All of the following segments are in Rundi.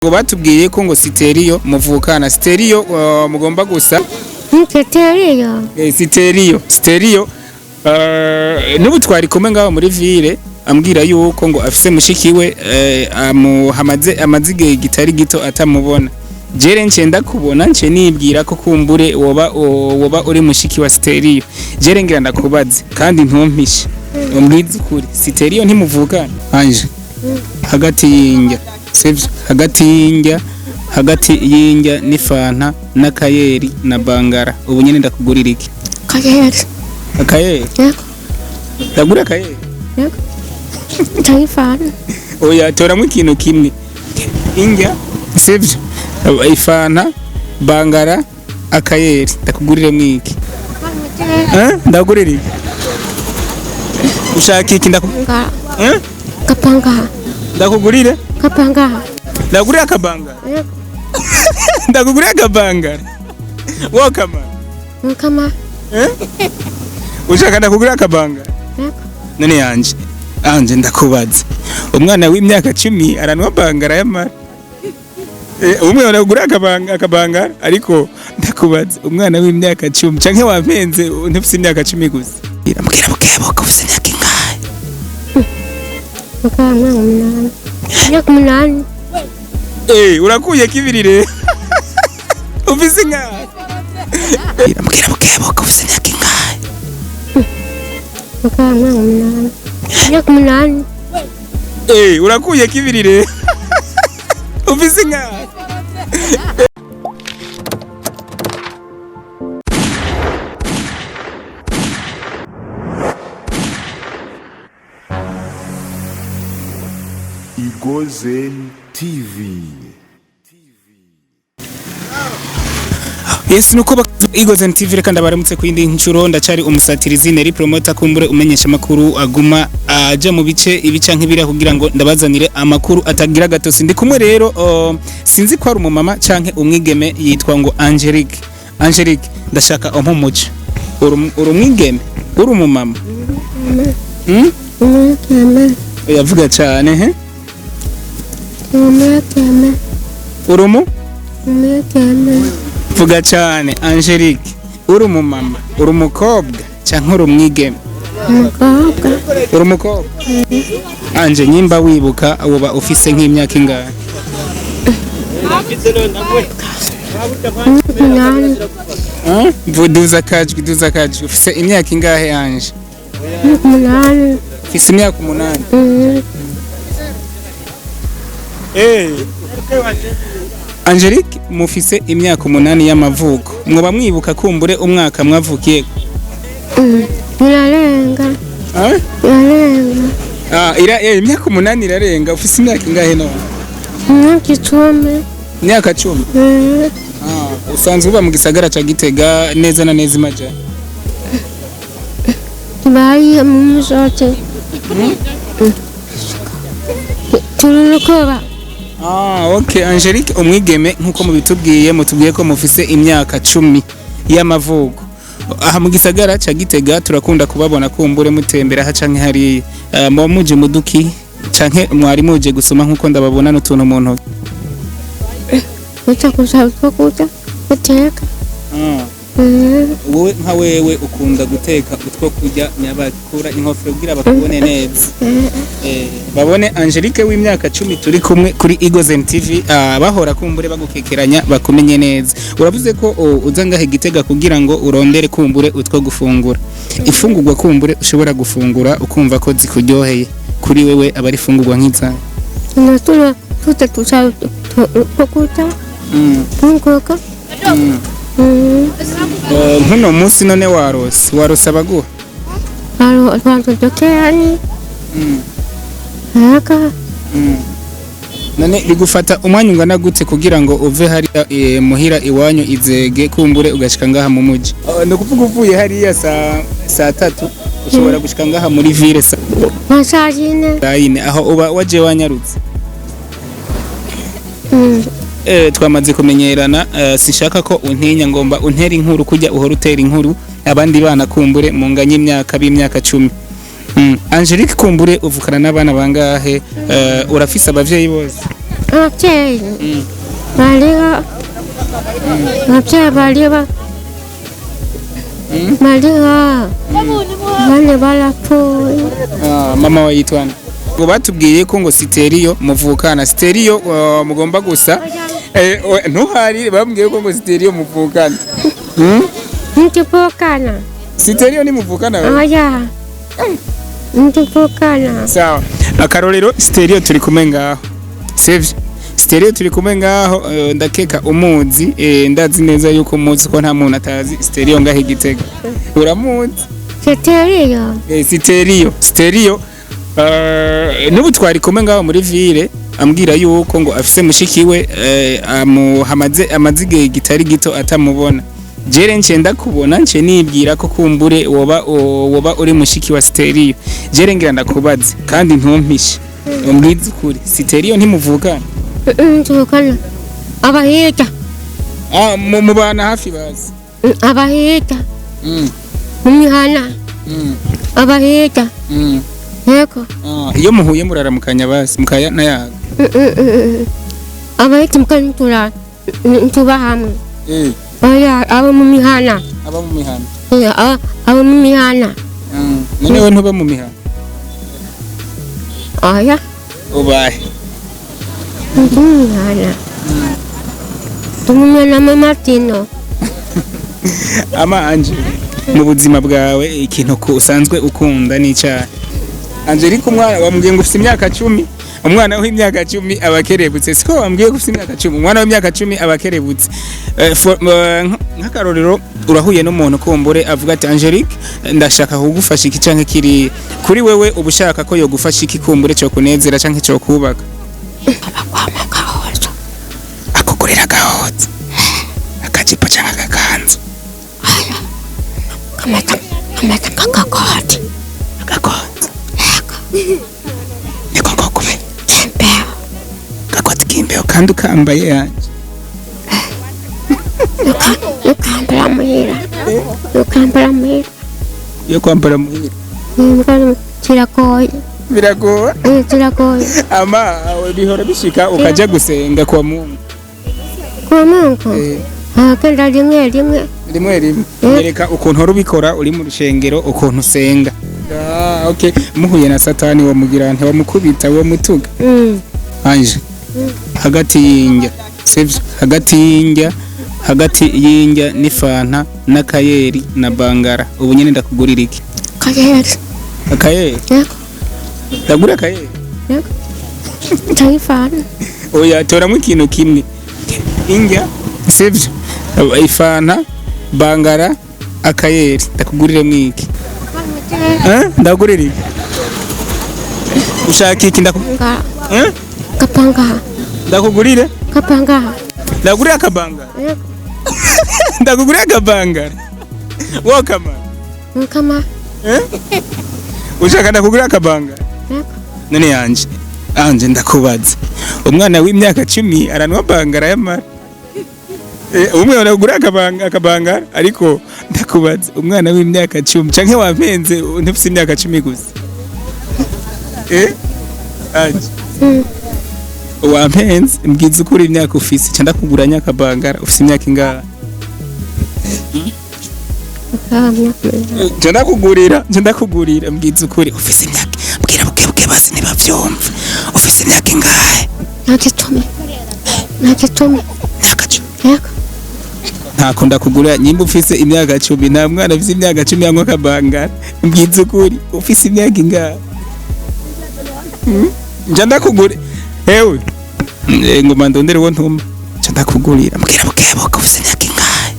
ngo batubwiye ko ngo Siteriyo muvukana Siteriyo mugomba gusa Siteriyo Siteriyo n'ubu twari kumwe ngaho muri ville ambwira yuko ngo afise mushikiwe amaze igihe gitari gito atamubona jere nce ndakubona nce nibwira ko kumbure woba uri mushiki wa Siteriyo jere ngira ndakubaze kandi ntumpishe umbwize ukuri Siteriyo ntimuvukana anje hagati y'injya sivyo hagati y'injya n'ifanta n'akayeri na bangara ubu nyene ndakugurira iki akayeri ndagura akayeri Taifana oya toramwe ikintu kimwe injya sivyo ifanta bangara akayeri ndakugurire mwiki ndagurira iki ushaka iki Kapanga ndakugurire Kapanga ndagurira akabanga ndakugurira akabanga wo kama ushaka ndakugurira akabanga none anje ndakubaza umwana w'imyaka 10 aranwa bangara yamara umwe aragura akabanga ariko ndakubaza umwana w'imyaka 10 canke wampenze ntufise imyaka 10 gusa iramubwira bukebo ko ufise imyaka ingahe Umunani urakuye kibirire ufise ingahe iramubwira bukebo ko ufise imyaka ingahe Umunani urakuye kibirire ufise ingahe Igozen TV. Yes nuko Igozen TV reka ndabaramutse kwindi ncuro ndacari umusatirizi neri promoter kumbure umenyesha makuru aguma aja mu bice ibica nk'ibira kugira ngo ndabazanire amakuru atagira gatosi ndi kumwe rero sinzi ko ari umumama canke umwigeme yitwa ngo Angelique ndashaka ompumuce urumwigeme uri umumama yavuga cyane he urumu vuga cyane Angelique uri umumama uri umukobwa cyangwa uri umwigeme uri umukobwa anje nyimba wibuka woba ufise nk'imyaka ingahe duza kajwi ufise imyaka ingahe anje ufise imyaka 8 Angelique mufise imyaka 8 y'amavuko mwoba mwibuka kumbure umwaka mwavukiye Irarenga imyaka 8 irarenga ufise imyaka ingahe none imyaka 10 usanzwe uba mu gisagara ca Gitega neza na neza imaja Bari mu musote Turukoba okay Angelique umwigeme nkuko mutubwiye ko mufise imyaka 10 y'amavuko aha mu gisagara ca Gitega turakunda kubabona kumbure mutembera ha canke hari muje muduki canke mwari muje gusoma nkuko ndababona n'utuntu mu ntoki kuta guteka wowe nka wewe ukunda guteka utwo kurya nyabakura inkofero kugira bakubone neza babone Angelique w'imyaka 10 turi kumwe kuri Igozen TV bahora kumbure bagukekeranya bakumenye neza uravuze ko uza ngahe Gitega kugira ngo urondere kumbure utwo gufungura ifungurwa kumbure ushobora gufungura ukumva ko zikuryoheye kuri wewe abari fungurwa nk'iza natura tuta kuta nkuko nkuno munsi none warose abaguha abantu dokeri none bigufata umwanya ungana gute kugira ngo uve hari muhira iwanyu izege kumbure ugashika ngaha mu muji no kuvuga uvuye hariya saa 3 ushobora gushika ngaha muri ville saa 4 aho uba waje wanyarutse twamaze kumenyerana sishaka ko untinya ngomba untera inkuru kujya uhora utera inkuru abandi bana kumbure mu nganye imyaka b'imyaka 10 Angelique kumbure uvukana n'abana bangahe urafise abavyeyi bose ababyeyi bariho ababyeyi bariho bane barapfuye. Mama we yitwa nde? Ngo batubwiye ko ngo Siteriyo muvukana. Siteriyo mugomba gusa ntuhari, bambwiye ko ngo Siteriyo muvukana. Ntituvukana. Siteriyo ni muvukana we? Oya, ntituvukana. Sawa, akarorero Siteriyo turi kumwe ngaho, sivyo? Siteriyo turi kumwe ngaho, ndakeka umuzi, ndazi neza yuko umuzi ko nta muntu atazi Siteriyo ngaho Igitega. Uramuzi? Siteriyo? Siteriyo n'ubu twari kumwe ngaho muri ville, ambwira yuko ngo afise mushikiwe amuhamaze amazige gitari gito atamubona. Jere nce ndakubona nce nibwira ko kumbure woba uri mushiki wa Siteriyo. Jere ngira ndakubaze kandi ntumpishe, umbwize ukuri, Siteriyo ntimuvukana? Ntituvukana. Abahita mubana hafi bazi? Abahita mu mihana. Abahita yego. Iyo muhuye muraramukanya basi mukayana yaga? Abahita mukantura ntuba hamwe. Oya, abo mu mihana. Aba mu mihana? Abo mu mihana. None we ntuba mu mihana? Oya. Ubahe? Mu mihana. Tumumena mu Martino. Ama Anje, mu buzima bwawe ikintu ko usanzwe ukunda ni cyahe? Angelique umwana wambwiye ngo ufite imyaka 10, umwana w'imyaka 10 abakerebutse. Siko wambwiye ko ufite imyaka 10, umwana w'imyaka 10 abakerebutse. Nk'akarorero urahuye n'umuntu kumbure avuga ati Angelique ndashaka kugufasha iki canke kiri kuri wewe, ubushaka ko yo gufasha iki kumbure cyo kunezera canke cyo kubaka? Abakwama gahozo. Akugurira gahozo. Akajipo canke agakanzu. Kamata kakakoti. Agakonzo. Niko ngokube. Kimbeo. Gakoti kimbeo kandi ukambaye yanje. Ukambara muhira. Yo kwambara muhira. Kiragoye. Biragoye? Kiragoye. Ama bihora bishika ukaja gusenga kwa Mungu. Kwa Mungu? Kenda rimwe. Yereka ukuntu rubikora uri mu rushengero, ukuntu usenga. Okay. Muhuye na Satani wo mugira nte wamukubita wo mutuga. Anje. Hagati y'injya. Sivyo? Hagati y'injya n'ifanta na kayeri na bangara. Ubu nyene ndakugurira iki? Kayeri. Akayeri? Yego. Ndagura kayeri? Yego. Tayifana. Oya toramwe ikintu kimwe. Injya, sivyo? Ifanta, bangara, akayeri. Ndakugurire mwiki? Ndagurira iki? Ushaka iki ndakugurira? Kapanga. Ndakugurire? Kapanga. Ndagurira akabanga? Yego. Ndakugurira akabanga? Wo kama? Kama. Ushaka ndakugurira akabanga? Yego. None Anje ndakubaza. Umwana w'imyaka 10 aranwa bangara yamara. Umwe uragura akabanga ariko ndakubaza umwana w'imyaka 10 canke wampenze ntufise imyaka 10 gusa? Anje. Wampenze mbwiza ukuri imyaka ufise cyanda kuguranya akabangara ufise imyaka ingahe? Cyanda kugurira mbwiza ukuri ufise imyaka, mbwira buke basi nibavyumva. Ufise imyaka ingahe? Nakitumi. Yego. Ntako ndakugura nyimba ufise imyaka 10, nta mwana ufise imyaka 10 yanywa akabangara. Mbwiza ukuri ufise imyaka ingahe? Cyanda kugura hewe ngo mandondere wo ntuma cyanda kugurira mbwira buke ufise imyaka ingahe?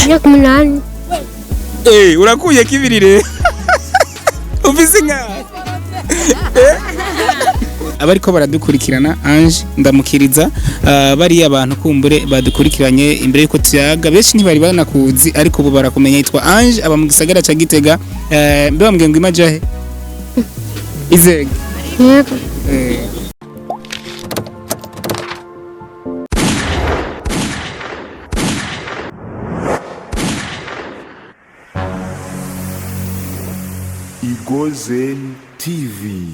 Imyaka 8. Urakuye kibirire. Ufise ingahe? Abariko baradukurikirana Ange ndamukiriza bari abantu kumbure badukurikiranye imbere yuko tuyaga, benshi ntibari banakuzi ariko ubu barakumenya. Yitwa Ange aba mu gisagara ca Gitega. Mbe bambwiye ngo imajahe Izega. Yego. Igozen TV.